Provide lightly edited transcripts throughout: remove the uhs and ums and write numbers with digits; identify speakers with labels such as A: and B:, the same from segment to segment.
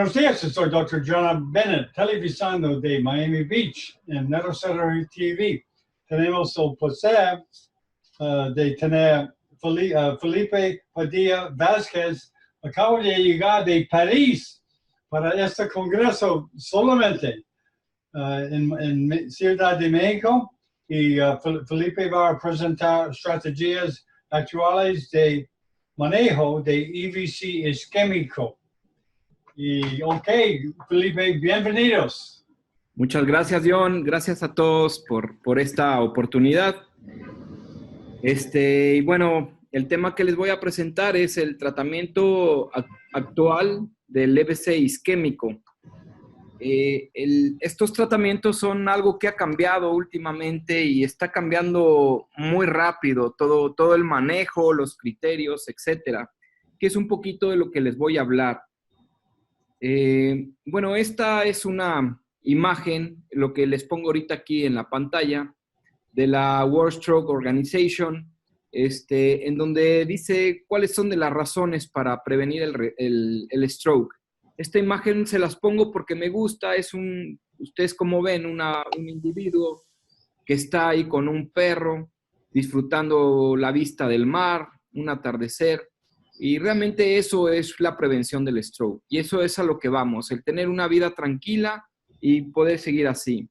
A: Buenos días, soy Dr. John Bennett, televisando de Miami Beach en NetoCenter TV. Tenemos el placer de tener Felipe Padilla Vázquez. Acabo de llegar de París para este congreso solamente en Ciudad de México. Y Felipe va a presentar estrategias actuales de manejo de EVC isquémico. Y ok, Felipe, bienvenidos.
B: Muchas gracias, John. Gracias a todos por esta oportunidad. Y bueno, el tema que les voy a presentar es el tratamiento actual del EVC isquémico. Estos tratamientos son algo que ha cambiado últimamente y está cambiando muy rápido, todo el manejo, los criterios, etcétera, que es un poquito de lo que les voy a hablar. Bueno, esta es una imagen, lo que les pongo ahorita aquí en la pantalla, de la World Stroke Organization, en donde dice cuáles son de las razones para prevenir el stroke. Esta imagen se las pongo porque me gusta, ustedes como ven, un individuo que está ahí con un perro, disfrutando la vista del mar, un atardecer. Y realmente eso es la prevención del stroke. Y eso es a lo que vamos, el tener una vida tranquila y poder seguir así.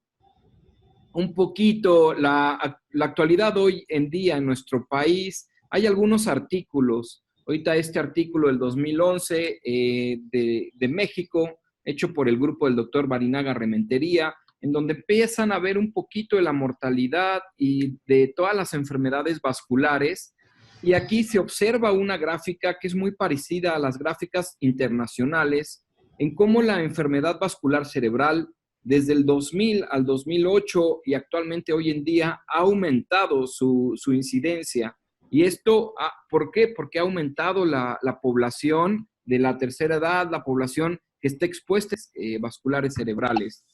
B: Un poquito, la actualidad hoy en día en nuestro país, hay algunos artículos. Ahorita este artículo del 2011 de México, hecho por el grupo del doctor Barinaga Rementería, en donde empiezan a ver un poquito de la mortalidad y de todas las enfermedades vasculares. Y aquí se observa una gráfica que es muy parecida a las gráficas internacionales en cómo la enfermedad vascular cerebral desde el 2000 al 2008 y actualmente hoy en día ha aumentado su incidencia. ¿Y esto por qué? Porque ha aumentado la población de la tercera edad, la población que está expuesta a vasculares cerebrales.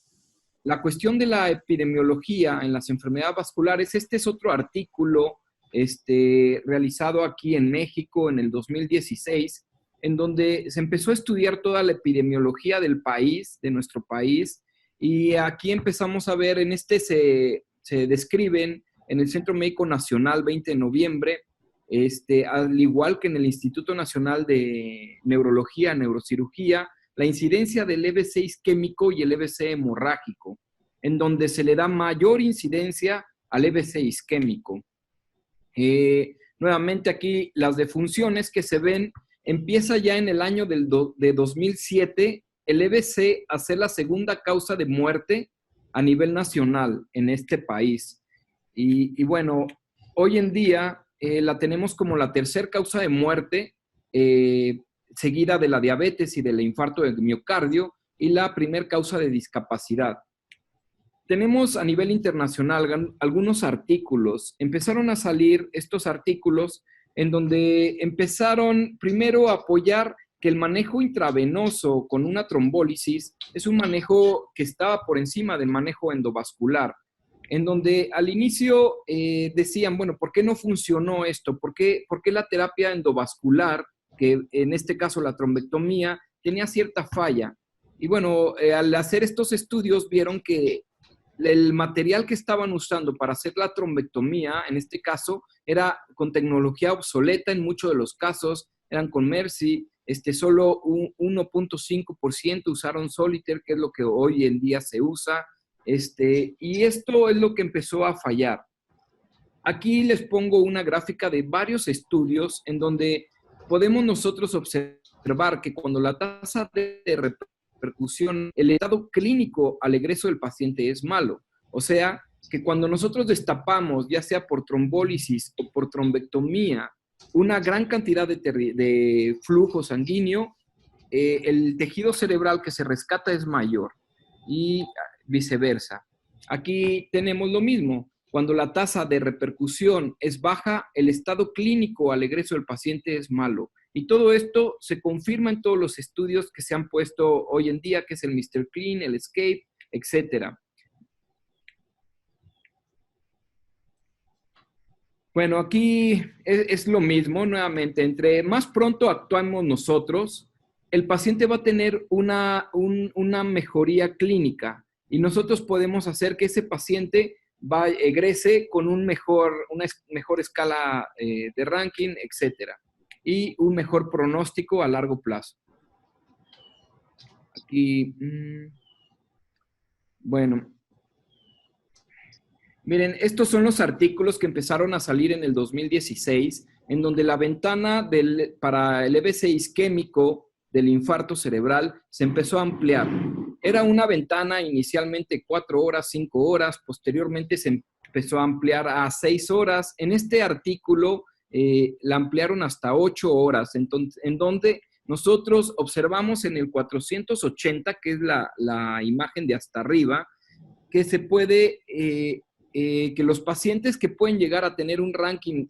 B: La cuestión de la epidemiología en las enfermedades vasculares, este es otro artículo realizado aquí en México en el 2016, en donde se empezó a estudiar toda la epidemiología del país, de nuestro país, y aquí empezamos a ver, se describen en el Centro Médico Nacional 20 de noviembre, al igual que en el Instituto Nacional de Neurología, Neurocirugía, la incidencia del EVC isquémico y el EVC hemorrágico, en donde se le da mayor incidencia al EVC isquémico. Nuevamente aquí las defunciones que se ven, empieza ya en el año de 2007 el EVC a ser la segunda causa de muerte a nivel nacional en este país. Y bueno, hoy en día la tenemos como la tercera causa de muerte, seguida de la diabetes y del infarto del miocardio, y la primer causa de discapacidad. Tenemos a nivel internacional algunos artículos. Empezaron a salir estos artículos en donde empezaron primero a apoyar que el manejo intravenoso con una trombólisis es un manejo que estaba por encima del manejo endovascular, en donde al inicio decían, bueno, ¿por qué no funcionó esto? ¿Por qué la terapia endovascular, que en este caso la trombectomía, tenía cierta falla? Y bueno, al hacer estos estudios vieron que el material que estaban usando para hacer la trombectomía, en este caso, era con tecnología obsoleta en muchos de los casos, eran con Mercy, solo un 1.5% usaron Solitaire, que es lo que hoy en día se usa, y esto es lo que empezó a fallar. Aquí les pongo una gráfica de varios estudios en donde podemos nosotros observar que cuando la tasa de repercusión, el estado clínico al egreso del paciente es malo. O sea, que cuando nosotros destapamos, ya sea por trombólisis o por trombectomía, una gran cantidad de flujo sanguíneo, el tejido cerebral que se rescata es mayor y viceversa. Aquí tenemos lo mismo. Cuando la tasa de repercusión es baja, el estado clínico al egreso del paciente es malo. Y todo esto se confirma en todos los estudios que se han puesto hoy en día, que es el Mr. Clean, el Escape, etc. Bueno, aquí es lo mismo, nuevamente. Entre más pronto actuamos nosotros, el paciente va a tener una mejoría clínica y nosotros podemos hacer que ese paciente egrese con una mejor escala de ranking, etcétera, y un mejor pronóstico a largo plazo. Aquí, bueno, miren, estos son los artículos que empezaron a salir en el 2016, en donde la ventana para el EBC isquémico del infarto cerebral se empezó a ampliar. Era una ventana inicialmente 4 horas, 5 horas, posteriormente se empezó a ampliar a 6 horas. En este artículo la ampliaron hasta 8 horas, entonces, en donde nosotros observamos en el 480, que es la imagen de hasta arriba, que se puede, que los pacientes que pueden llegar a tener un ranking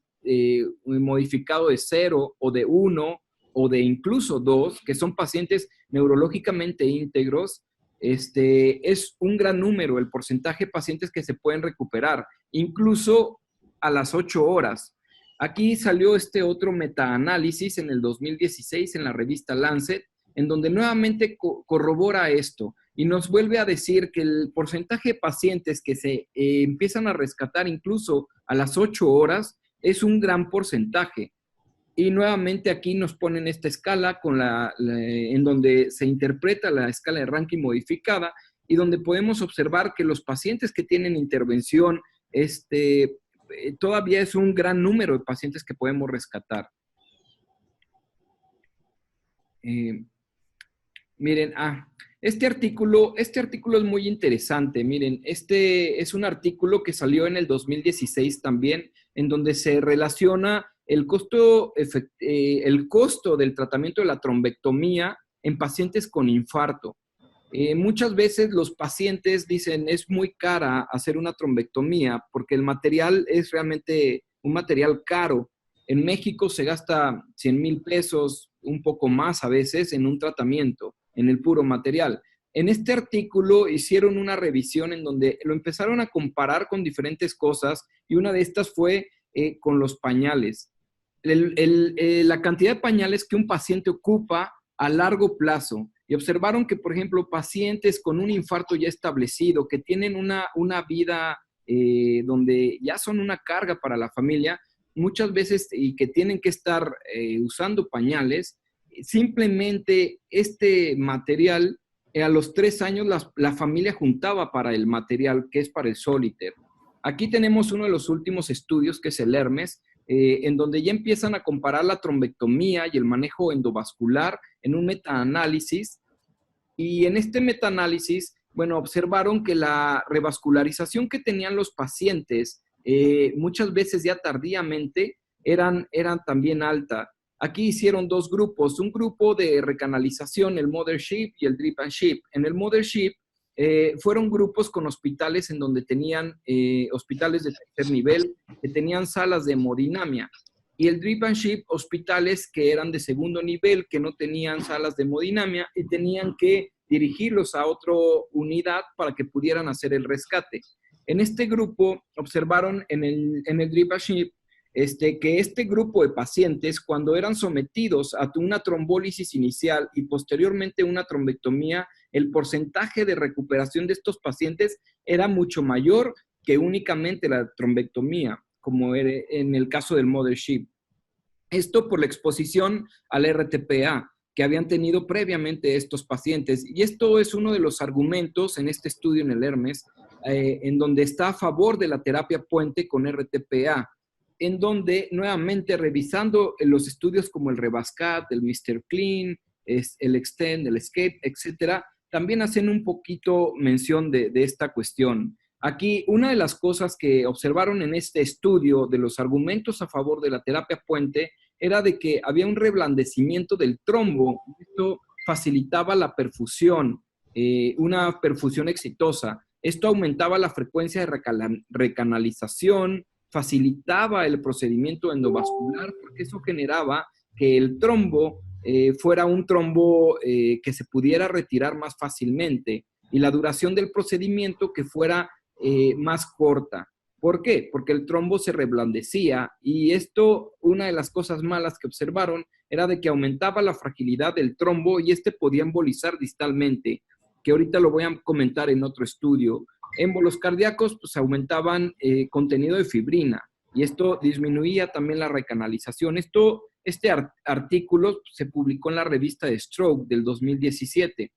B: modificado de 0 o de 1 o de incluso 2, que son pacientes neurológicamente íntegros, es un gran número el porcentaje de pacientes que se pueden recuperar, incluso a las 8 horas. Aquí salió este otro metaanálisis en el 2016 en la revista Lancet, en donde nuevamente corrobora esto y nos vuelve a decir que el porcentaje de pacientes que se empiezan a rescatar incluso a las 8 horas es un gran porcentaje. Y nuevamente aquí nos ponen esta escala en donde se interpreta la escala de ranking modificada y donde podemos observar que los pacientes que tienen intervención, todavía es un gran número de pacientes que podemos rescatar. Miren, este artículo es muy interesante. Miren, este es un artículo que salió en el 2016 también, en donde se relaciona el costo del tratamiento de la trombectomía en pacientes con infarto. Muchas veces los pacientes dicen es muy cara hacer una trombectomía porque el material es realmente un material caro. En México se gasta 100,000 pesos, un poco más a veces, en un tratamiento, en el puro material. En este artículo hicieron una revisión en donde lo empezaron a comparar con diferentes cosas y una de estas fue con los pañales. La cantidad de pañales que un paciente ocupa a largo plazo. Y observaron que, por ejemplo, pacientes con un infarto ya establecido, que tienen una vida donde ya son una carga para la familia, muchas veces y que tienen que estar usando pañales, simplemente este material, a los 3 años la familia juntaba para el material que es para el Solitaire. Aquí tenemos uno de los últimos estudios, que es el Hermes, en donde ya empiezan a comparar la trombectomía y el manejo endovascular en un metaanálisis. Y en este metaanálisis, bueno, observaron que la revascularización que tenían los pacientes, muchas veces ya tardíamente, eran también alta. Aquí hicieron 2 grupos, un grupo de recanalización, el Mothership y el Drip and Ship. En el Mothership fueron grupos con hospitales en donde tenían hospitales de tercer nivel, que tenían salas de hemodinamia. Y el Drip and Ship, hospitales que eran de segundo nivel, que no tenían salas de hemodinamia y tenían que dirigirlos a otra unidad para que pudieran hacer el rescate. En este grupo observaron en el Drip and Ship que este grupo de pacientes, cuando eran sometidos a una trombólisis inicial y posteriormente una trombectomía, el porcentaje de recuperación de estos pacientes era mucho mayor que únicamente la trombectomía, como era en el caso del Mothership. Esto por la exposición al RTPA que habían tenido previamente estos pacientes. Y esto es uno de los argumentos en este estudio en el Hermes, en donde está a favor de la terapia puente con RTPA, en donde nuevamente revisando los estudios como el Revascat, el Mr. Clean, el Extend, el Escape, etcétera, también hacen un poquito mención de esta cuestión. Aquí, una de las cosas que observaron en este estudio de los argumentos a favor de la terapia puente era de que había un reblandecimiento del trombo. Esto facilitaba la perfusión, una perfusión exitosa. Esto aumentaba la frecuencia de recanalización, facilitaba el procedimiento endovascular, porque eso generaba que el trombo fuera un trombo que se pudiera retirar más fácilmente y la duración del procedimiento que fuera más corta. ¿Por qué? Porque el trombo se reblandecía y esto, una de las cosas malas que observaron era de que aumentaba la fragilidad del trombo y este podía embolizar distalmente, que ahorita lo voy a comentar en otro estudio. Émbolos cardíacos, pues aumentaban contenido de fibrina y esto disminuía también la recanalización. Este artículo se publicó en la revista de Stroke del 2017.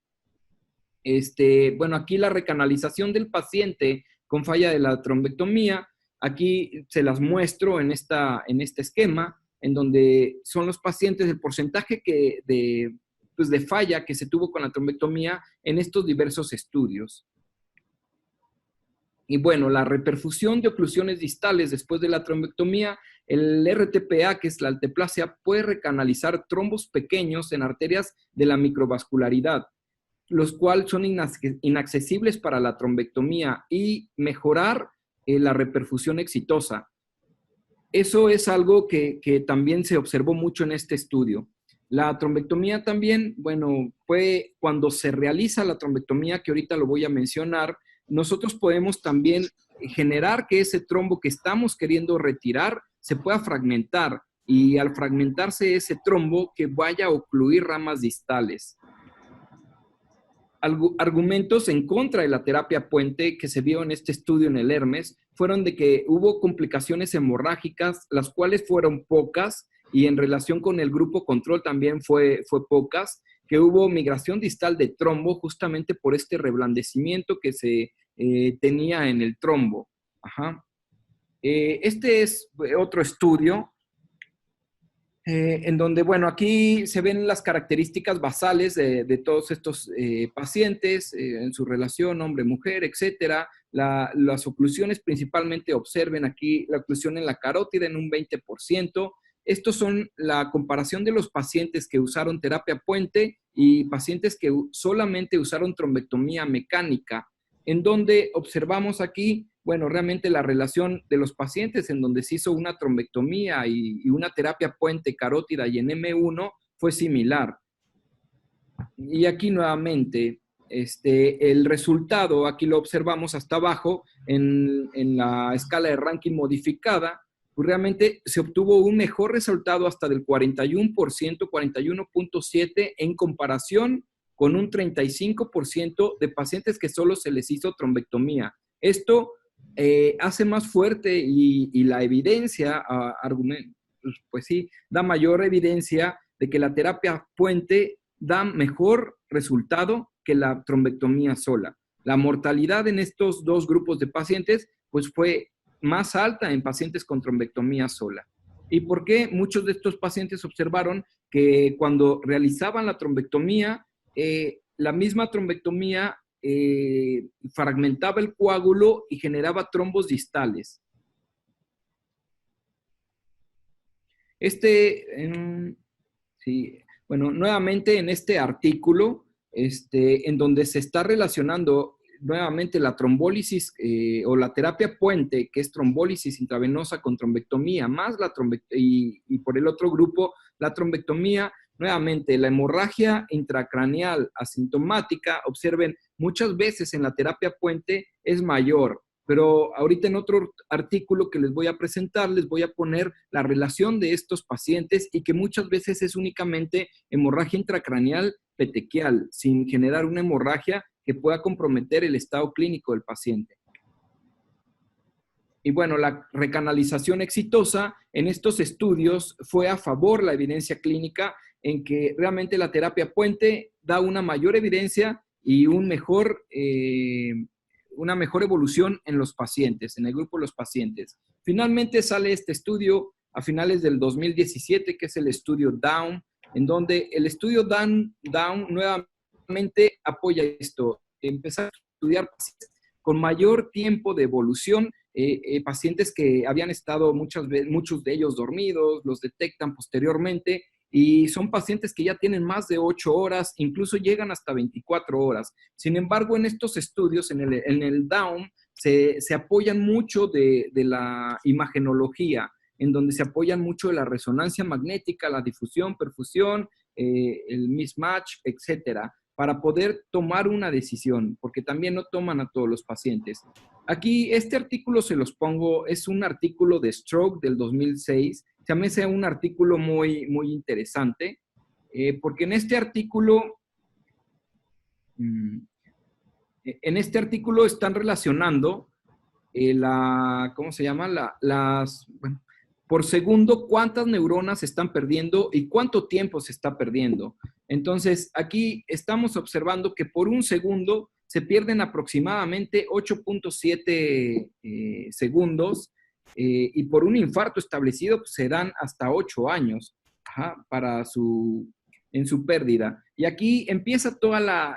B: Bueno, aquí la recanalización del paciente con falla de la trombectomía, aquí se las muestro en este esquema, en donde son los pacientes, el porcentaje de falla que se tuvo con la trombectomía en estos diversos estudios. Y bueno, la reperfusión de oclusiones distales después de la trombectomía, el RTPA, que es la alteplasia, puede recanalizar trombos pequeños en arterias de la microvascularidad, los cuales son inaccesibles para la trombectomía y mejorar la reperfusión exitosa. Eso es algo que también se observó mucho en este estudio. La trombectomía también, bueno, cuando se realiza la trombectomía, que ahorita lo voy a mencionar, nosotros podemos también generar que ese trombo que estamos queriendo retirar se pueda fragmentar y al fragmentarse ese trombo que vaya a ocluir ramas distales. Argumentos en contra de la terapia puente que se vio en este estudio en el Hermes fueron de que hubo complicaciones hemorrágicas, las cuales fueron pocas, y en relación con el grupo control también fue pocas, que hubo migración distal de trombo justamente por este reblandecimiento que se tenía en el trombo. Ajá. Este es otro estudio en donde, bueno, aquí se ven las características basales de todos estos pacientes en su relación hombre-mujer, etcétera. Las oclusiones principalmente observen aquí la oclusión en la carótida en un 20%. Estos son la comparación de los pacientes que usaron terapia puente y pacientes que solamente usaron trombectomía mecánica, en donde observamos aquí, bueno, realmente la relación de los pacientes en donde se hizo una trombectomía y una terapia puente carótida y en M1 fue similar. Y aquí nuevamente, el resultado, aquí lo observamos hasta abajo, en la escala de ranking modificada, pues realmente se obtuvo un mejor resultado hasta del 41%, 41.7% en comparación con un 35% de pacientes que solo se les hizo trombectomía. Esto hace más fuerte y la evidencia, pues sí, da mayor evidencia de que la terapia puente da mejor resultado que la trombectomía sola. La mortalidad en estos dos grupos de pacientes pues fue más alta en pacientes con trombectomía sola. ¿Y por qué? Muchos de estos pacientes observaron que cuando realizaban la trombectomía, la misma trombectomía fragmentaba el coágulo y generaba trombos distales. Sí, bueno, nuevamente en este artículo, en donde se está relacionando nuevamente la trombólisis o la terapia puente, que es trombólisis intravenosa con trombectomía, más y por el otro grupo, la trombectomía, nuevamente la hemorragia intracraneal asintomática, observen, muchas veces en la terapia puente es mayor, pero ahorita en otro artículo que les voy a presentar, les voy a poner la relación de estos pacientes y que muchas veces es únicamente hemorragia intracraneal petequial, sin generar una hemorragia que pueda comprometer el estado clínico del paciente. Y bueno, la recanalización exitosa en estos estudios fue a favor la evidencia clínica en que realmente la terapia puente da una mayor evidencia y una mejor evolución en los pacientes, en el grupo de los pacientes. Finalmente sale este estudio a finales del 2017, que es el estudio Down, en donde el estudio Down nuevamente apoya esto, empezar a estudiar pacientes con mayor tiempo de evolución, pacientes que habían estado muchos de ellos dormidos, los detectan posteriormente y son pacientes que ya tienen más de 8 horas, incluso llegan hasta 24 horas. Sin embargo, en estos estudios, en el Down, se apoyan mucho de la imagenología, en donde se apoyan mucho de la resonancia magnética, la difusión, perfusión, el mismatch, etcétera, para poder tomar una decisión, porque también no toman a todos los pacientes. Aquí, este artículo se los pongo, es un artículo de Stroke del 2006, se me hace un artículo muy, muy interesante, porque mm, en este artículo están relacionando ¿cómo se llama? Bueno, por segundo, cuántas neuronas se están perdiendo y cuánto tiempo se está perdiendo. Entonces, aquí estamos observando que por un segundo se pierden aproximadamente 8.7 segundos y por un infarto establecido pues, serán hasta 8 años, ajá, en su pérdida. Y aquí empieza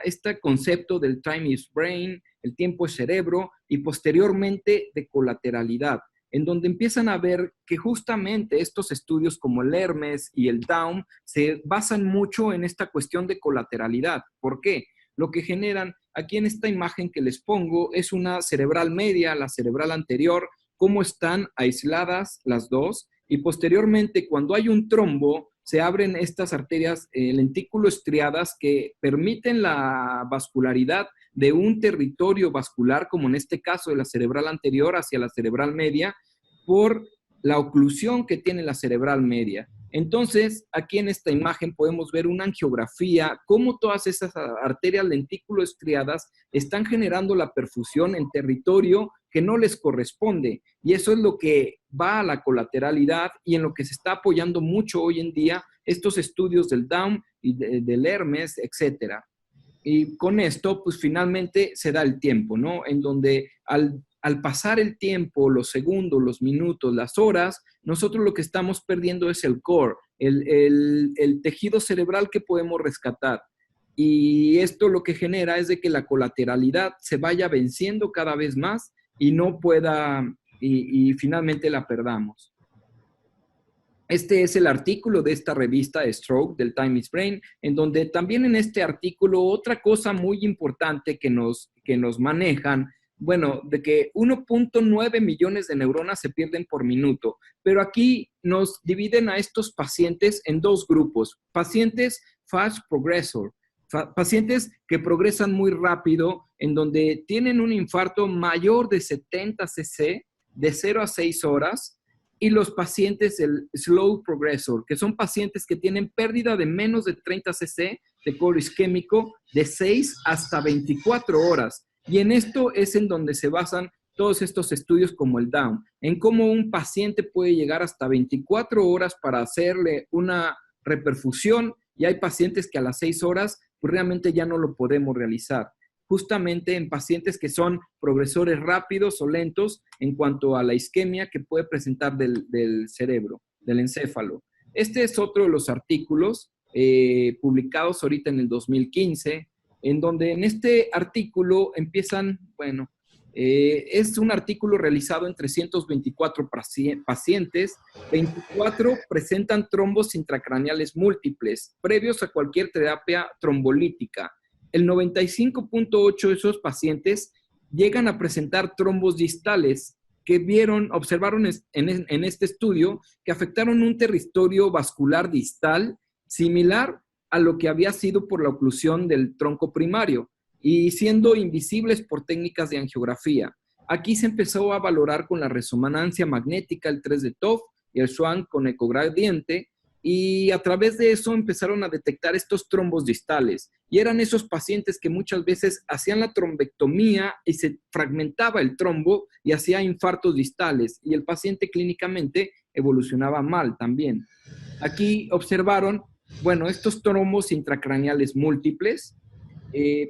B: este concepto del time is brain, el tiempo es cerebro, y posteriormente de colateralidad, en donde empiezan a ver que justamente estos estudios como el Hermes y el Down se basan mucho en esta cuestión de colateralidad. ¿Por qué? Lo que generan aquí en esta imagen que les pongo es una cerebral media, la cerebral anterior, cómo están aisladas las dos, y posteriormente cuando hay un trombo, se abren estas arterias lentículo estriadas que permiten la vascularidad de un territorio vascular, como en este caso de la cerebral anterior hacia la cerebral media, por la oclusión que tiene la cerebral media. Entonces, aquí en esta imagen podemos ver una angiografía, cómo todas esas arterias lentículo estriadas están generando la perfusión en territorio que no les corresponde. Y eso es lo que va a la colateralidad y en lo que se está apoyando mucho hoy en día estos estudios del Down y del Hermes, etcétera. Y con esto, pues finalmente se da el tiempo, ¿no? En donde al pasar el tiempo, los segundos, los minutos, las horas, nosotros lo que estamos perdiendo es el core, el tejido cerebral que podemos rescatar. Y esto lo que genera es de que la colateralidad se vaya venciendo cada vez más y no pueda, y finalmente la perdamos. Este es el artículo de esta revista Stroke del Time is Brain, en donde también en este artículo otra cosa muy importante que nos manejan, bueno, de que 1.9 millones de neuronas se pierden por minuto, pero aquí nos dividen a estos pacientes en dos grupos, pacientes fast progressor, pacientes que progresan muy rápido, en donde tienen un infarto mayor de 70 cc de 0 a 6 horas, y los pacientes, el slow progressor, que son pacientes que tienen pérdida de menos de 30 cc de cobre isquémico de 6 hasta 24 horas. Y en esto es en donde se basan todos estos estudios como el Down, en cómo un paciente puede llegar hasta 24 horas para hacerle una reperfusión, y hay pacientes que a las 6 horas pues realmente ya no lo podemos realizar. Justamente en pacientes que son progresores rápidos o lentos en cuanto a la isquemia que puede presentar del cerebro, del encéfalo. Este es otro de los artículos publicados ahorita en el 2015, en donde en este artículo empiezan, bueno, es un artículo realizado en 324 pacientes, 24 presentan trombos intracraneales múltiples, previos a cualquier terapia trombolítica. El 95.8 de esos pacientes llegan a presentar trombos distales que observaron en este estudio que afectaron un territorio vascular distal similar a lo que había sido por la oclusión del tronco primario y siendo invisibles por técnicas de angiografía. Aquí se empezó a valorar con la resonancia magnética, el 3 de TOF y el Schwann con ecogradiente, y a través de eso empezaron a detectar estos trombos distales. Y eran esos pacientes que muchas veces hacían la trombectomía y se fragmentaba el trombo y hacía infartos distales. Y el paciente clínicamente evolucionaba mal también. Aquí observaron, bueno, estos trombos intracraneales múltiples,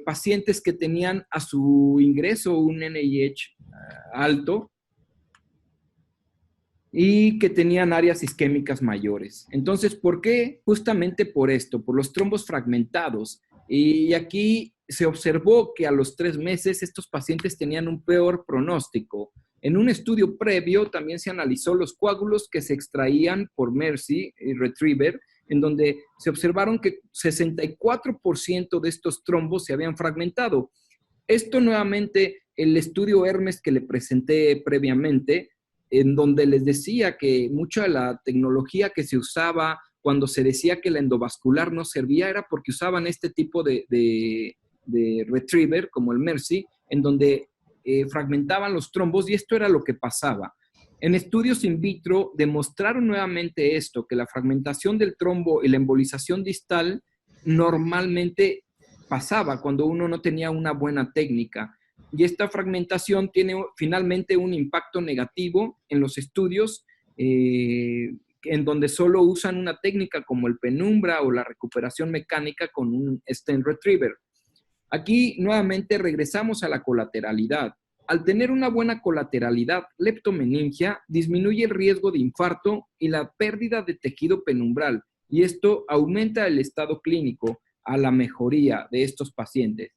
B: pacientes que tenían a su ingreso un NIH alto, y que tenían áreas isquémicas mayores. Entonces, ¿por qué? Justamente por esto, por los trombos fragmentados. Y aquí se observó que a los 3 meses estos pacientes tenían un peor pronóstico. En un estudio previo también se analizó los coágulos que se extraían por Mercy y Retriever, en donde se observaron que 64% de estos trombos se habían fragmentado. Esto nuevamente, el estudio Hermes que le presenté previamente, en donde les decía que mucha de la tecnología que se usaba cuando se decía que la endovascular no servía era porque usaban este tipo de retriever, como el Mercy, en donde fragmentaban los trombos, y esto era lo que pasaba. En estudios in vitro demostraron nuevamente esto, que la fragmentación del trombo y la embolización distal normalmente pasaba cuando uno no tenía una buena técnica. Y esta fragmentación tiene finalmente un impacto negativo en los estudios en donde solo usan una técnica como el penumbra o la recuperación mecánica con un stent retriever. Aquí nuevamente regresamos a la colateralidad. Al tener una buena colateralidad, leptomeningia disminuye el riesgo de infarto y la pérdida de tejido penumbral, y esto aumenta el estado clínico a la mejoría de estos pacientes.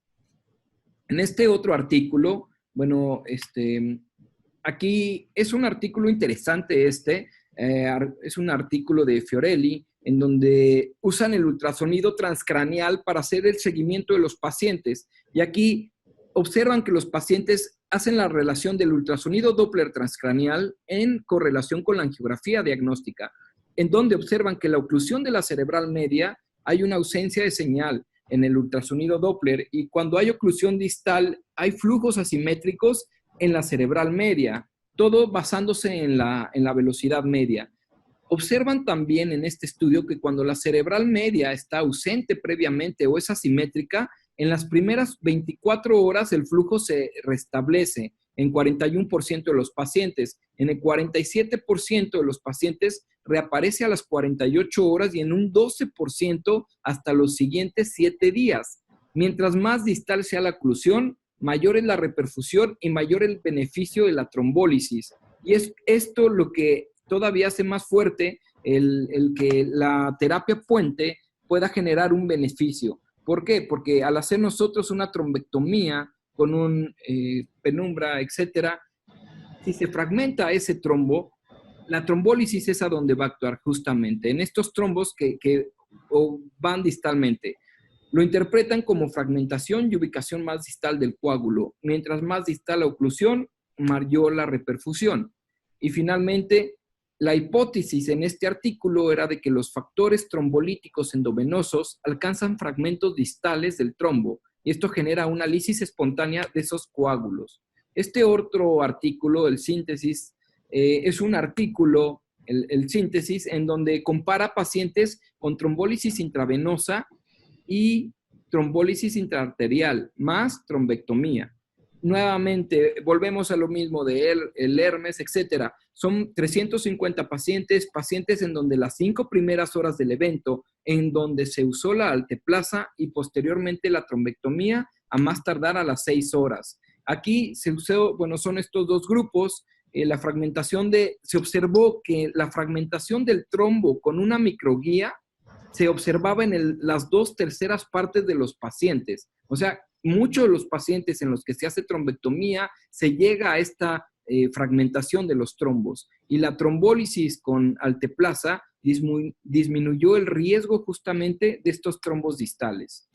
B: En este otro artículo, bueno, aquí es un artículo interesante es un artículo de Fiorelli, en donde usan el ultrasonido transcraneal para hacer el seguimiento de los pacientes. Y aquí observan que los pacientes hacen la relación del ultrasonido Doppler transcraneal en correlación con la angiografía diagnóstica, en donde observan que la oclusión de la cerebral media hay una ausencia de señal en el ultrasonido Doppler, y cuando hay oclusión distal hay flujos asimétricos en la cerebral media, todo basándose en la velocidad media. Observan también en este estudio que cuando la cerebral media está ausente previamente o es asimétrica, en las primeras 24 horas el flujo se restablece en 41% de los pacientes. En el 47% de los pacientes reaparece a las 48 horas y en un 12% hasta los siguientes 7 días. Mientras más distal sea la oclusión, mayor es la reperfusión y mayor el beneficio de la trombólisis. Y es esto lo que todavía hace más fuerte el que la terapia puente pueda generar un beneficio. ¿Por qué? Porque al hacer nosotros una trombectomía con un penumbra, etcétera, si se fragmenta ese trombo, la trombólisis es a donde va a actuar justamente, en estos trombos que van distalmente. Lo interpretan como fragmentación y ubicación más distal del coágulo. Mientras más distal la oclusión, mayor la reperfusión. Y finalmente, la hipótesis en este artículo era de que los factores trombolíticos endovenosos alcanzan fragmentos distales del trombo y esto genera una lisis espontánea de esos coágulos. Este otro artículo, el síntesis, es un artículo, el síntesis, en donde compara pacientes con trombólisis intravenosa y trombólisis intraarterial más trombectomía. Nuevamente, volvemos a lo mismo de el Hermes, etcétera. Son 350 pacientes en donde las 5 primeras horas del evento, en donde se usó la alteplasa y posteriormente la trombectomía, a más tardar a las 6 horas. Aquí se usó, bueno, son estos dos grupos. Se observó que la fragmentación del trombo con una microguía se observaba en las 2/3 partes de los pacientes. O sea, muchos de los pacientes en los que se hace trombectomía se llega a esta fragmentación de los trombos. Y la trombólisis con alteplasa disminuyó el riesgo justamente de estos trombos distales.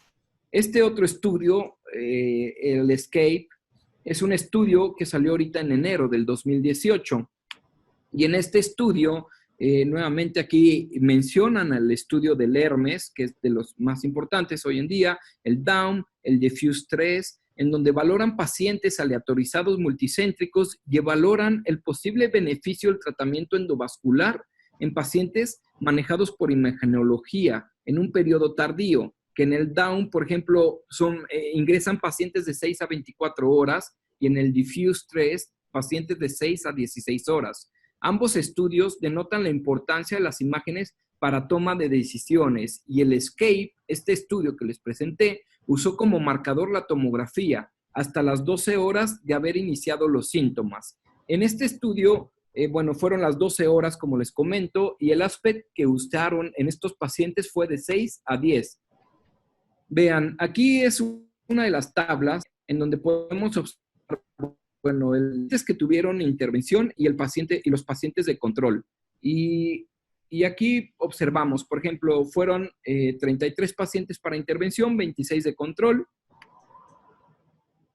B: Este otro estudio, el ESCAPE, es un estudio que salió ahorita en enero del 2018. Y en este estudio, nuevamente aquí mencionan el estudio del Hermes, que es de los más importantes hoy en día, el Daum, el Diffuse 3, en donde valoran pacientes aleatorizados multicéntricos y valoran el posible beneficio del tratamiento endovascular en pacientes manejados por imagenología en un periodo tardío, que en el Daum, por ejemplo, ingresan pacientes de 6 a 24 horas y en el Diffuse 3, pacientes de 6 a 16 horas. Ambos estudios denotan la importancia de las imágenes para toma de decisiones y el ESCAPE, este estudio que les presenté, usó como marcador la tomografía hasta las 12 horas de haber iniciado los síntomas. En este estudio, fueron las 12 horas, como les comento, y el aspect que usaron en estos pacientes fue de 6 a 10. Vean, aquí es una de las tablas en donde podemos observar, el que tuvieron intervención y los pacientes de control. Y aquí observamos, por ejemplo, fueron 33 pacientes para intervención, 26 de control.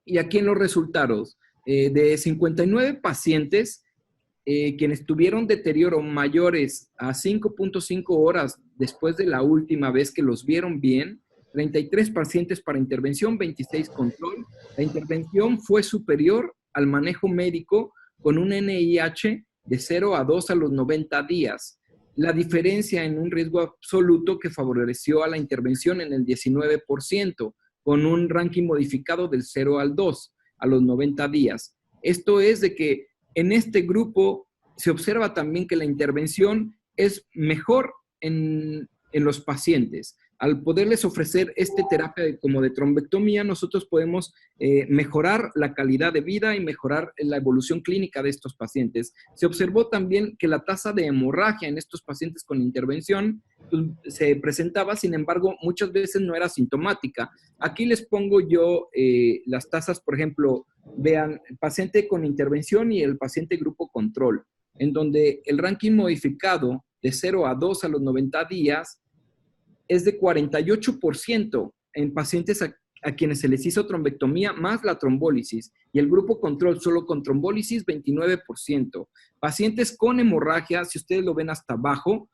B: Y aquí en los resultados, de 59 pacientes, quienes tuvieron deterioro mayores a 5.5 horas después de la última vez que los vieron bien, 33 pacientes para intervención, 26 control. La intervención fue superior al manejo médico con un NIH de 0 a 2 a los 90 días. La diferencia en un riesgo absoluto que favoreció a la intervención en el 19%, con un ranking modificado del 0 al 2 a los 90 días. Esto es de que en este grupo se observa también que la intervención es mejor en los pacientes. Al poderles ofrecer esta terapia como de trombectomía, nosotros podemos mejorar la calidad de vida y mejorar la evolución clínica de estos pacientes. Se observó también que la tasa de hemorragia en estos pacientes con intervención se presentaba, sin embargo, muchas veces no era sintomática. Aquí les pongo yo las tasas, por ejemplo, vean, el paciente con intervención y el paciente grupo control, en donde el ranking modificado de 0 a 2 a los 90 días es de 48% en pacientes a quienes se les hizo trombectomía más la trombólisis, y el grupo control solo con trombólisis 29%. Pacientes con hemorragia, si ustedes lo ven hasta abajo,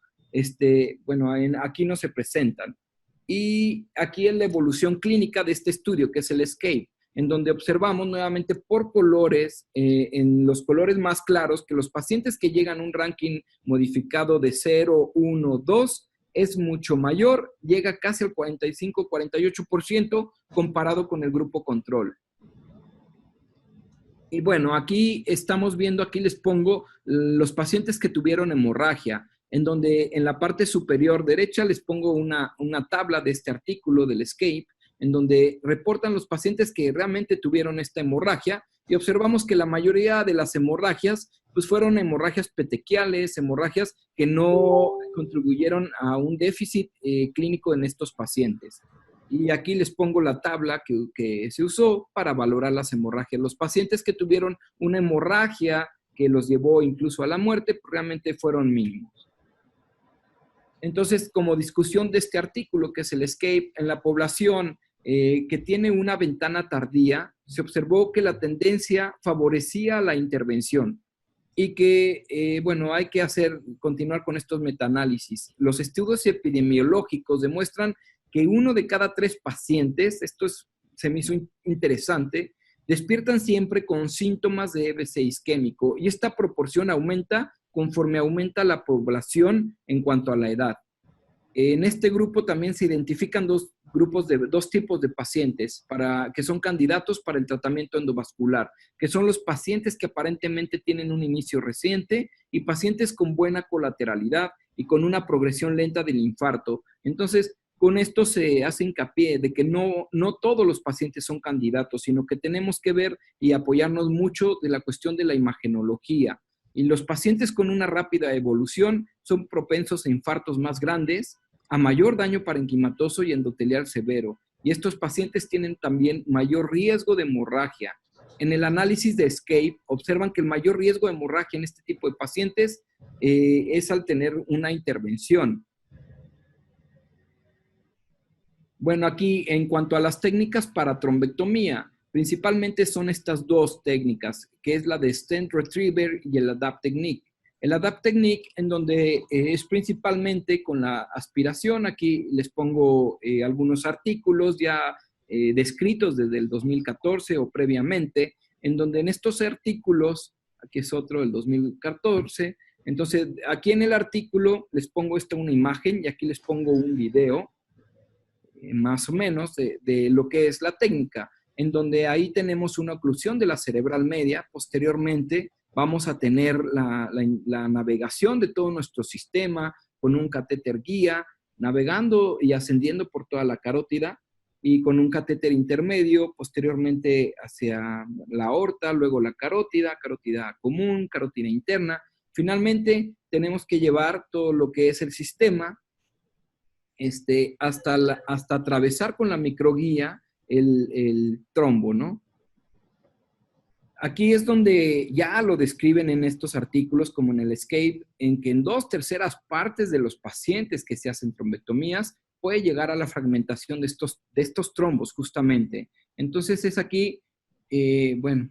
B: bueno, aquí no se presentan. Y aquí es la evolución clínica de este estudio, que es el ESCAPE, en donde observamos nuevamente por colores, en los colores más claros, que los pacientes que llegan a un ranking modificado de 0, 1, 2, es mucho mayor, llega casi al 45-48% comparado con el grupo control. Y bueno, aquí estamos viendo, aquí les pongo los pacientes que tuvieron hemorragia, en donde en la parte superior derecha les pongo una tabla de este artículo del ESCAPE, en donde reportan los pacientes que realmente tuvieron esta hemorragia, y observamos que la mayoría de las hemorragias pues fueron hemorragias petequiales, hemorragias que no contribuyeron a un déficit clínico en estos pacientes. Y aquí les pongo la tabla que se usó para valorar las hemorragias. Los pacientes que tuvieron una hemorragia que los llevó incluso a la muerte, pues realmente fueron mínimos. Entonces, como discusión de este artículo, que es el ESCAPE, en la población que tiene una ventana tardía, se observó que la tendencia favorecía la intervención y que, bueno, hay que continuar con estos metaanálisis. Los estudios epidemiológicos demuestran que 1 de cada 3 pacientes, se me hizo interesante, despiertan siempre con síntomas de EBC isquémico, y esta proporción aumenta conforme aumenta la población en cuanto a la edad. En este grupo también se identifican dos tipos de pacientes que son candidatos para el tratamiento endovascular, que son los pacientes que aparentemente tienen un inicio reciente y pacientes con buena colateralidad y con una progresión lenta del infarto. Entonces, con esto se hace hincapié de que no todos los pacientes son candidatos, sino que tenemos que ver y apoyarnos mucho de la cuestión de la imagenología. Y los pacientes con una rápida evolución son propensos a infartos más grandes, a mayor daño parenquimatoso y endotelial severo. Y estos pacientes tienen también mayor riesgo de hemorragia. En el análisis de ESCAPE observan que el mayor riesgo de hemorragia en este tipo de pacientes es al tener una intervención. Bueno, aquí en cuanto a las técnicas para trombectomía, principalmente son estas dos técnicas, que es la de Stent Retriever y el ADAPT Technique. El ADAPT Technique, en donde es principalmente con la aspiración. Aquí les pongo algunos artículos ya descritos desde el 2014 o previamente, en donde en estos artículos, aquí es otro del 2014, entonces aquí en el artículo les pongo una imagen y aquí les pongo un video, más o menos, de lo que es la técnica, en donde ahí tenemos una oclusión de la cerebral media. Posteriormente vamos a tener la navegación de todo nuestro sistema con un catéter guía, navegando y ascendiendo por toda la carótida, y con un catéter intermedio, posteriormente hacia la aorta, luego la carótida común, carótida interna. Finalmente tenemos que llevar todo lo que es el sistema hasta atravesar con la microguía el trombo, ¿no? Aquí es donde ya lo describen en estos artículos, como en el ESCAPE, en que en 2/3 partes de los pacientes que se hacen trombectomías puede llegar a la fragmentación de estos trombos, justamente. Entonces es aquí, bueno,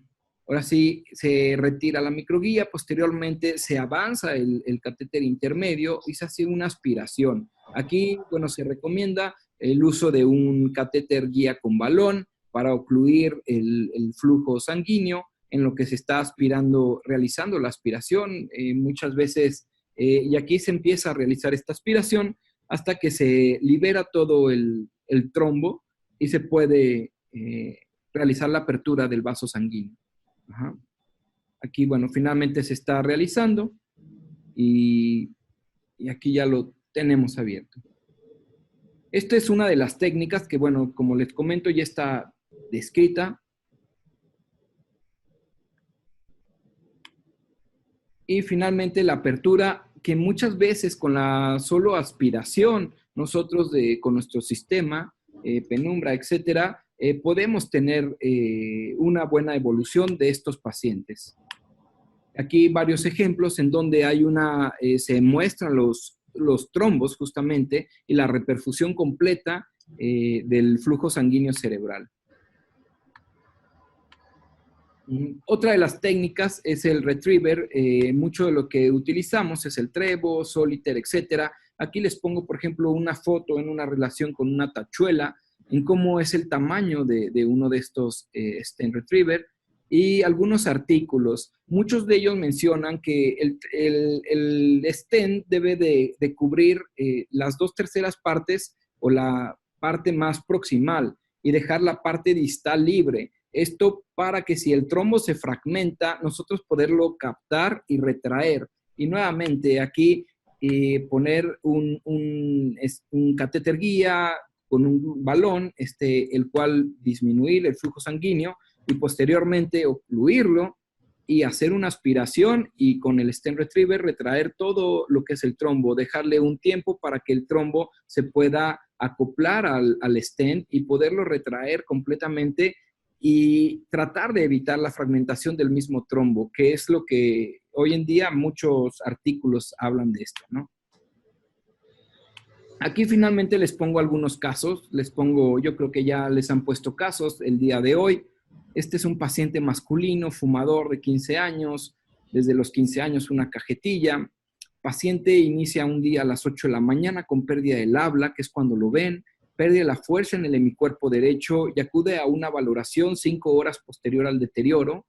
B: ahora sí se retira la microguía, posteriormente se avanza el catéter intermedio y se hace una aspiración. Aquí, bueno, se recomienda el uso de un catéter guía con balón para ocluir el flujo sanguíneo. en lo que se está aspirando, realizando la aspiración. Muchas veces, y aquí se empieza a realizar esta aspiración hasta que se libera todo el trombo y se puede realizar la apertura del vaso sanguíneo. Ajá. Aquí, bueno, finalmente se está realizando y aquí ya lo tenemos abierto. Esta es una de las técnicas que, bueno, como les comento, ya está descrita. Y finalmente la apertura, que muchas veces con la solo aspiración, nosotros con nuestro sistema, penumbra, etcétera, podemos tener una buena evolución de estos pacientes. Aquí varios ejemplos en donde hay se muestran los trombos justamente y la reperfusión completa del flujo sanguíneo cerebral. Otra de las técnicas es el retriever. Mucho de lo que utilizamos es el Trevo, Solitaire, etcétera. Aquí les pongo, por ejemplo, una foto en una relación con una tachuela, en cómo es el tamaño de uno de estos stent retriever y algunos artículos. Muchos de ellos mencionan que el stent debe de cubrir las 2/3 partes o la parte más proximal y dejar la parte distal libre. Esto para que si el trombo se fragmenta, nosotros poderlo captar y retraer. Y nuevamente aquí poner un catéter guía con un balón, el cual disminuir el flujo sanguíneo y posteriormente ocluirlo y hacer una aspiración y con el stent retriever retraer todo lo que es el trombo, dejarle un tiempo para que el trombo se pueda acoplar al stent y poderlo retraer completamente y tratar de evitar la fragmentación del mismo trombo, que es lo que hoy en día muchos artículos hablan de esto, ¿no? Aquí finalmente les pongo algunos casos, yo creo que ya les han puesto casos el día de hoy. Este es un paciente masculino, fumador de 15 años, desde los 15 años una cajetilla. Paciente inicia un día a las 8 de la mañana con pérdida del habla, que es cuando lo ven, pérdida de la fuerza en el hemicuerpo derecho y acude a una valoración 5 horas posterior al deterioro.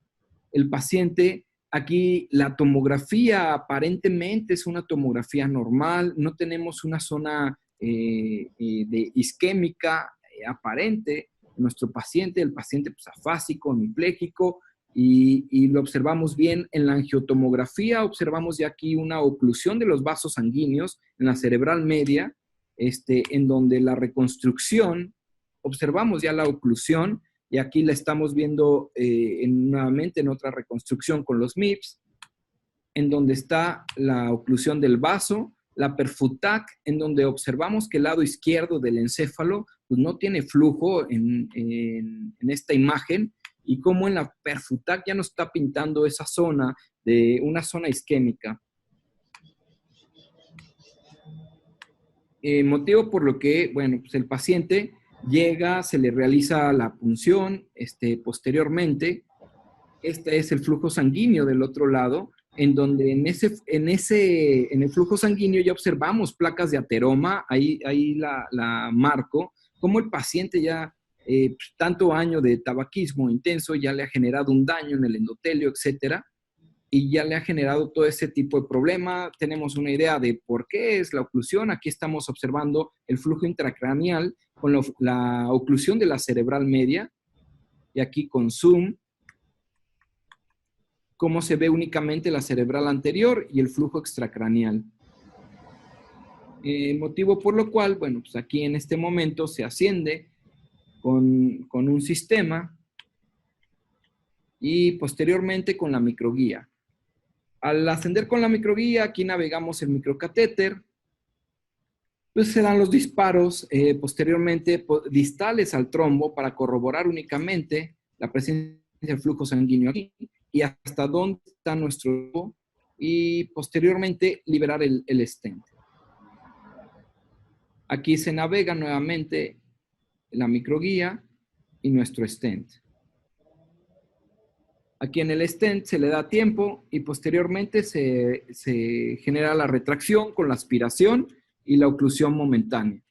B: El paciente, aquí la tomografía aparentemente es una tomografía normal, no tenemos una zona de isquémica aparente en nuestro paciente, el paciente pues, afásico, hemipléjico, y lo observamos bien en la angiotomografía, observamos ya aquí una oclusión de los vasos sanguíneos en la cerebral media, en donde la reconstrucción, observamos ya la oclusión, y aquí la estamos viendo nuevamente en otra reconstrucción con los MIPS, en donde está la oclusión del vaso, la perfutac, en donde observamos que el lado izquierdo del encéfalo pues, no tiene flujo en esta imagen, y como en la perfutac ya nos está pintando esa zona, de una zona isquémica. Motivo por lo que, bueno, pues el paciente llega, se le realiza la punción, posteriormente, este es el flujo sanguíneo del otro lado, en donde en el flujo sanguíneo ya observamos placas de ateroma, ahí la marco, como el paciente ya, tanto año de tabaquismo intenso, ya le ha generado un daño en el endotelio, etcétera, y ya le ha generado todo ese tipo de problema. Tenemos una idea de por qué es la oclusión. Aquí estamos observando el flujo intracraneal con la oclusión de la cerebral media, y aquí con zoom, cómo se ve únicamente la cerebral anterior y el flujo extracraneal. Motivo por lo cual, bueno, pues aquí en este momento se asciende con un sistema y posteriormente con la microguía. Al ascender con la microguía, aquí navegamos el microcatéter, pues se dan los disparos posteriormente distales al trombo para corroborar únicamente la presencia del flujo sanguíneo aquí y hasta dónde está nuestro trombo, y posteriormente liberar el stent. Aquí se navega nuevamente la microguía y nuestro stent. Aquí en el stent se le da tiempo y posteriormente se genera la retracción con la aspiración y la oclusión momentánea.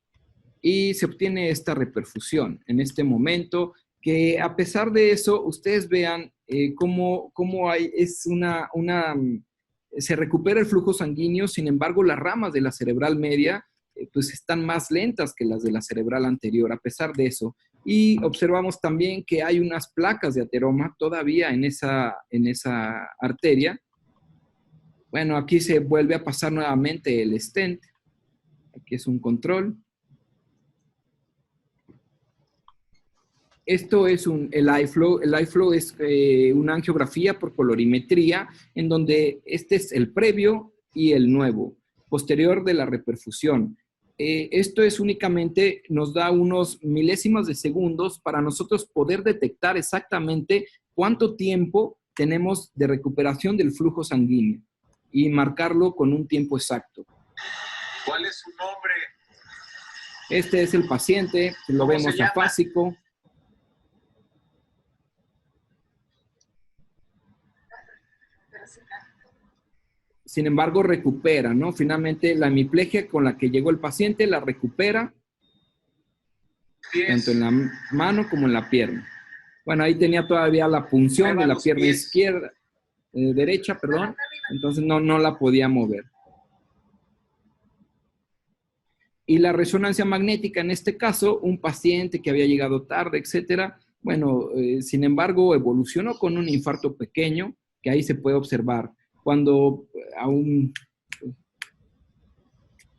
B: Y se obtiene esta reperfusión en este momento, que a pesar de eso, ustedes vean cómo hay, se recupera el flujo sanguíneo, sin embargo, las ramas de la cerebral media pues están más lentas que las de la cerebral anterior, a pesar de eso. Y observamos también que hay unas placas de ateroma todavía en esa arteria. Bueno, aquí se vuelve a pasar nuevamente el stent. Aquí es un control. Esto es el iFlow. El iFlow es una angiografía por colorimetría, en donde este es el previo y el nuevo, posterior de la reperfusión. Esto es únicamente, nos da unos milésimas de segundos para nosotros poder detectar exactamente cuánto tiempo tenemos de recuperación del flujo sanguíneo y marcarlo con un tiempo exacto.
C: ¿Cuál es su nombre?
B: Este es el paciente, lo vemos afásico. Sin embargo, recupera, ¿no? Finalmente, la hemiplegia con la que llegó el paciente la recupera, tanto en la mano como en la pierna. Bueno, ahí tenía todavía la punción de la pierna izquierda, derecha, perdón, entonces no la podía mover. Y la resonancia magnética, en este caso, un paciente que había llegado tarde, etcétera, bueno, sin embargo, evolucionó con un infarto pequeño, que ahí se puede observar. Cuando aún...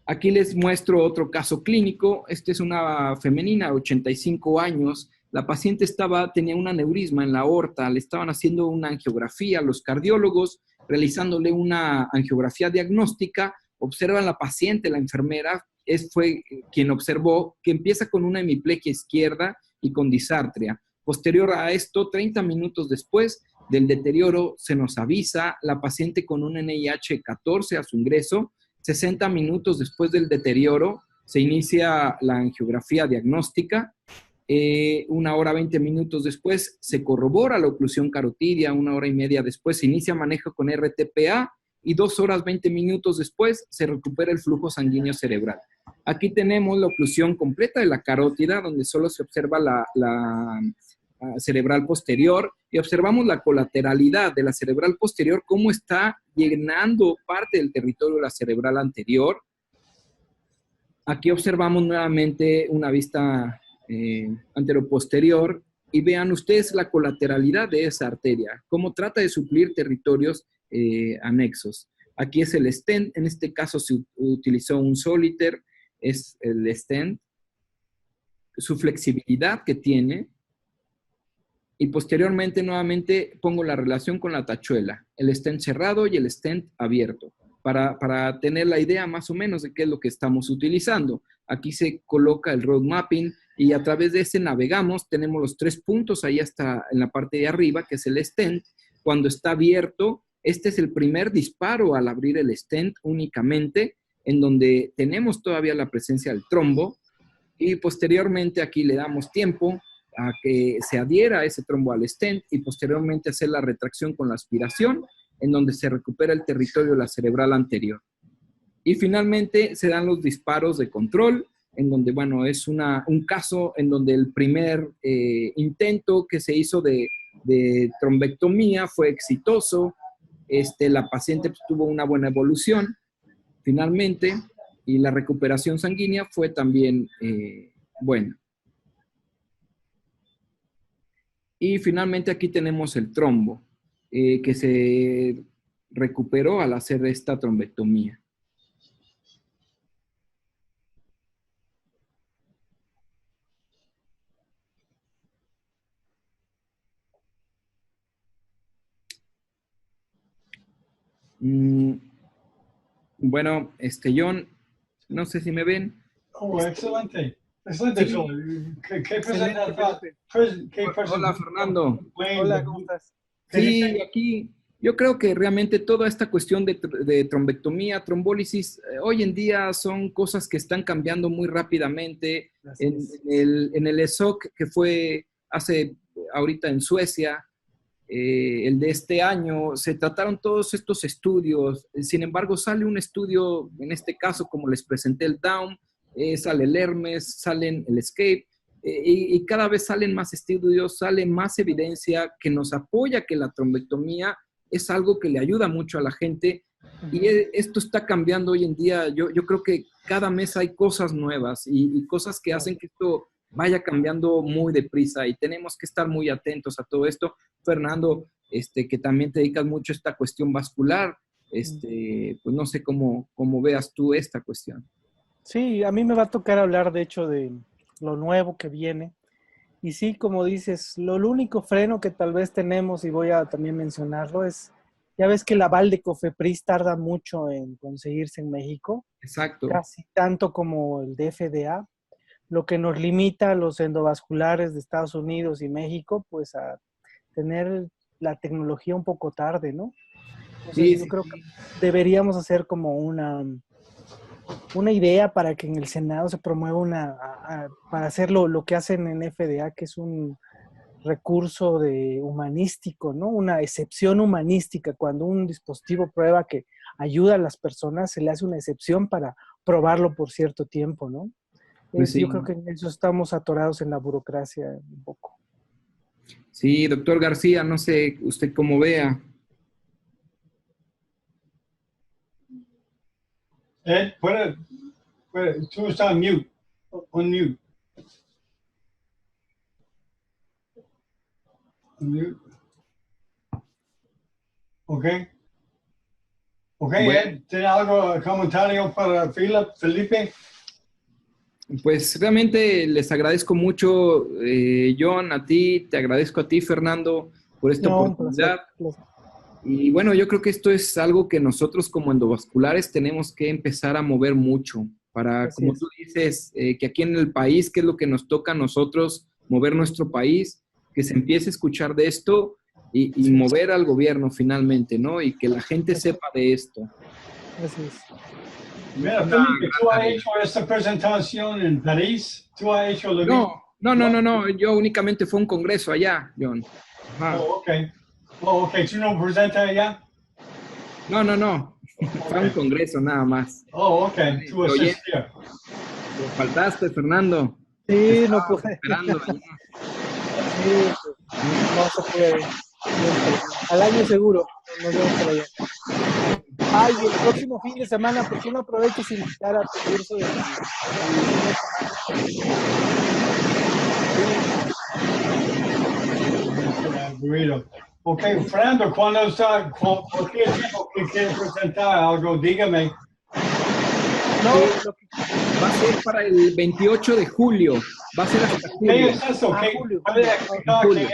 B: Aquí les muestro otro caso clínico. Esta es una femenina de 85 años. La paciente tenía un aneurisma en la aorta. Le estaban haciendo una angiografía. Los cardiólogos, realizándole una angiografía diagnóstica, observan a la paciente, la enfermera, fue quien observó que empieza con una hemiplegia izquierda y con disartria. Posterior a esto, 30 minutos después del deterioro, se nos avisa la paciente con un NIH 14 a su ingreso. 60 minutos después del deterioro, se inicia la angiografía diagnóstica. 1 hora 20 minutos después, se corrobora la oclusión carotidia. 1 hora y media después, se inicia manejo con RTPA. Y 2 horas 20 minutos después, se recupera el flujo sanguíneo cerebral. Aquí tenemos la oclusión completa de la carótida, donde solo se observa la cerebral posterior, y observamos la colateralidad de la cerebral posterior, cómo está llenando parte del territorio de la cerebral anterior. Aquí observamos nuevamente una vista anteroposterior, y vean ustedes la colateralidad de esa arteria, cómo trata de suplir territorios anexos. Aquí es el stent, en este caso se utilizó un Solitaire, es el stent, su flexibilidad que tiene. Y posteriormente, nuevamente, pongo la relación con la tachuela, el stent cerrado y el stent abierto, para tener la idea más o menos de qué es lo que estamos utilizando. Aquí se coloca el road mapping y a través de ese navegamos, tenemos los 3 puntos ahí hasta en la parte de arriba, que es el stent. Cuando está abierto, este es el primer disparo al abrir el stent únicamente, en donde tenemos todavía la presencia del trombo, y posteriormente aquí le damos tiempo a que se adhiera ese trombo al stent y posteriormente hacer la retracción con la aspiración, en donde se recupera el territorio de la cerebral anterior. Y finalmente se dan los disparos de control, en donde, bueno, es un caso en donde el primer intento que se hizo de trombectomía fue exitoso. La paciente tuvo una buena evolución, finalmente, y la recuperación sanguínea fue también buena. Y finalmente aquí tenemos el trombo, que se recuperó al hacer esta trombectomía. Bueno, John, no sé si me ven.
A: Oh, excelente. Excelente.
B: Sí.
A: ¿Qué presentación?
B: Hola, Fernando.
D: Hola, ¿cómo estás?
B: Sí, aquí yo creo que realmente toda esta cuestión de trombectomía, trombólisis, hoy en día son cosas que están cambiando muy rápidamente. En el ESOC que fue ahorita en Suecia, el de este año, se trataron todos estos estudios. Sin embargo, sale un estudio, en este caso, como les presenté, el DAWN, sale el Hermes, salen el Escape, y cada vez salen más estudios, sale más evidencia que nos apoya que la trombectomía es algo que le ayuda mucho a la gente. Y esto está cambiando hoy en día. Yo creo que cada mes hay cosas nuevas y cosas que hacen que esto vaya cambiando muy deprisa y tenemos que estar muy atentos a todo esto. Fernando, que también te dedicas mucho a esta cuestión vascular, pues no sé cómo veas tú esta cuestión.
D: Sí, a mí me va a tocar hablar, de hecho, de lo nuevo que viene. Y sí, como dices, lo único freno que tal vez tenemos, y voy a también mencionarlo, es, ya ves que el aval de COFEPRIS tarda mucho en conseguirse en México,
B: Exacto.
D: casi tanto como el de FDA, lo que nos limita a los endovasculares de Estados Unidos y México, pues a tener la tecnología un poco tarde, ¿no? Entonces yo creo que deberíamos hacer como una idea para que en el Senado se promueva para hacer lo que hacen en FDA, que es un recurso humanístico, ¿no? Una excepción humanística. Cuando un dispositivo prueba que ayuda a las personas, se le hace una excepción para probarlo por cierto tiempo, ¿no?
B: Pues sí.
D: Yo creo que en eso estamos atorados en la burocracia un poco.
B: Sí, doctor García, no sé usted cómo vea.
A: Ed, tú estás mute, on mute. Mute. Ok. Ok,
B: Bueno.
A: Ed, ¿tiene algo comentario para Felipe?
B: Pues realmente les agradezco mucho, John, a ti, te agradezco a ti, Fernando, por esta oportunidad.
D: Placer.
B: Y bueno, yo creo que esto es algo que nosotros como endovasculares tenemos que empezar a mover mucho para, como tú dices, que aquí en el país, que es lo que nos toca a nosotros, mover nuestro país, que se empiece a escuchar de esto y mover al gobierno finalmente, ¿no? Y que la gente sepa de esto.
D: Así es.
A: Mira, Felipe, ¿tú has hecho esta presentación en París? ¿Tú has hecho lo mismo?
B: No, yo únicamente fue un congreso allá, John. Ajá.
A: Oh, ok, ¿tú no presentas allá?
B: No, fue un congreso nada más.
A: Oh, ok, tú asistías.
B: Te faltaste, Fernando.
D: Sí, no pude.
B: Esperando allá.
D: Sí, no se puede. Al año seguro, nos vemos por allá. Ay, el próximo fin de semana, ¿por qué no aprovechas y invitar a tu curso de
A: Ok, Fernando, cualquier tiempo que quiera presentar algo, dígame.
D: No,
B: va a ser para el 28 de julio. Va a ser hasta julio.
A: ¿Qué es eso?
D: Julio.
A: ¿Puede explicar qué es?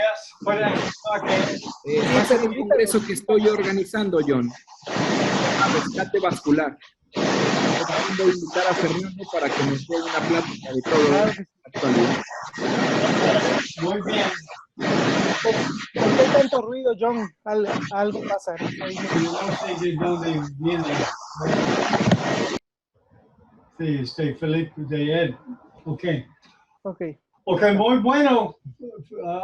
B: Va a ser un congreso que estoy organizando, John. A rescate vascular. También voy a invitar a Fernando para que nos dé una plática de todo la actualidad.
A: Muy bien.
D: ¿Por qué tanto ruido, John? Algo pasa.
A: No sé de dónde viene. Sí, Felipe de Ed. Ok, muy bueno.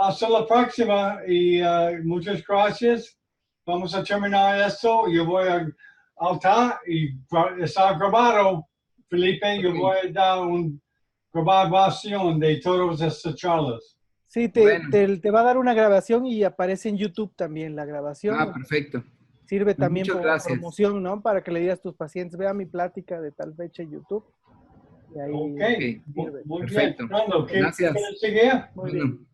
A: Hasta la próxima y muchas gracias. Vamos a terminar esto. Yo voy a altar y está grabado. Felipe, yo voy a dar una grabación de todas estas charlas.
D: Sí, te va a dar una grabación y aparece en YouTube también la grabación.
B: Ah, perfecto.
D: Sirve también como
B: promoción,
D: ¿no? Para que le digas a tus pacientes, vea mi plática de tal fecha en YouTube. Y ahí
A: muy
B: perfecto.
A: Bien. Fernando,
B: gracias.
D: Muy bien.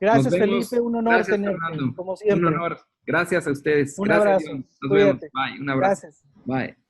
D: Gracias, Felipe. Un honor tenerte,
B: Fernando.
D: como siempre.
B: Un honor. Gracias a ustedes.
D: Un
B: gracias,
D: abrazo.
B: John. Nos
D: Cuídate.
B: vemos. Bye. Un abrazo.
D: Gracias.
B: Bye.